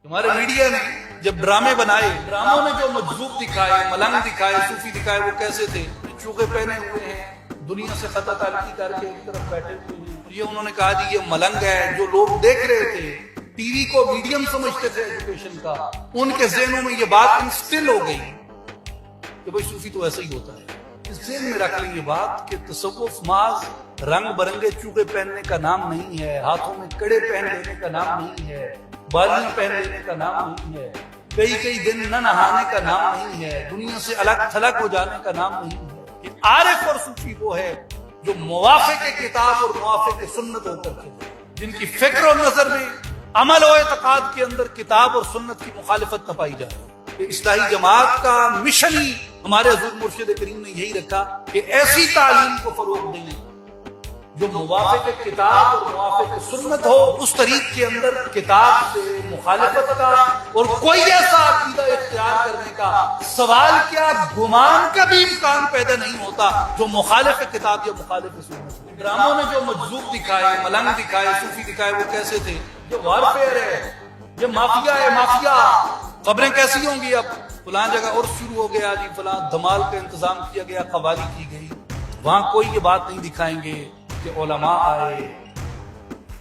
ہمارے میڈیا نے جب ڈرامے بنائے، ڈراموں میں جو مجذوب دکھائے، ملنگ دکھائے، صوفی دکھائے، وہ کیسے تھے؟ چوکے پہنے ہوئے ہیں، دنیا سے خطا تعلقی کر کے ایک طرف بیٹھے ہوئے ہیں۔ یہ انہوں نے کہا جی یہ ملنگ ہے۔ جو لوگ دیکھ رہے تھے، ٹی وی کو میڈیم سمجھتے تھے ایجوکیشن کا، ان کے ذہنوں میں یہ بات انسٹل ہو گئی کہ بھئی صوفی تو ایسا ہی ہوتا ہے۔ اس ذہن میں رکھ لیں یہ بات کہ تصوف محض رنگ برنگے چوکے پہننے کا نام نہیں ہے، ہاتھوں میں کڑے پہن لینے کا نام نہیں ہے، بالیاں پہن لینے کا نام نہیں ہے، کئی دن نہ نہانے کا نام نہیں ہے، دنیا سے الگ تھلگ ہو جانے کا نام نہیں ہے۔ کہ عارف اور صوفی وہ ہے جو موافق کتاب اور موافق سنت ہو کر کے، جن کی فکر و نظر میں، عمل و اعتقاد کے اندر کتاب اور سنت کی مخالفت نہ پائی جائے۔ کہ اصلاحی جماعت کا مشن ہی ہمارے حضور مرشد کریم نے یہی رکھا کہ ایسی تعلیم کو فروغ دیں جو موافق کتاب اور موافق سنت ہو، اس طریق کے اندر کتاب سے مخالفت کا اور کوئی ایسا عقیدہ اختیار کرنے کا سوال کیا گمان کا بھی امکان پیدا نہیں ہوتا جو مخالف کتاب یا مخالف سنت ہو۔ ڈراموں نے جو مجذوب دکھائے، ملنگ دکھائے، صوفی دکھائے، وہ کیسے تھے؟ یہ وارفیئر ہے، یہ مافیا ہے، مافیا۔ خبریں کیسی ہوں گی؟ اب فلاں جگہ اور شروع ہو گیا جی، فلاں دھمال کا انتظام کیا گیا، قوالی کی گئی، وہاں کوئی یہ بات نہیں دکھائیں گے کہ علماء آئے،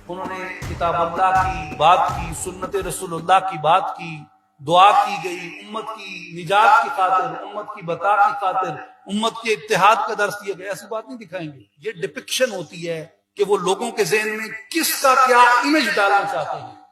انہوں نے کتاب اللہ کی بات کی، سنت رسول اللہ کی بات کی، دعا کی گئی، امت کی نجات کی خاطر، امت کی بقا کی خاطر، امت کے اتحاد کا درس دیا گیا۔ ایسی بات نہیں دکھائیں گے۔ یہ ڈپکشن ہوتی ہے کہ وہ لوگوں کے ذہن میں کس کا کیا امیج ڈالنا چاہتے ہیں۔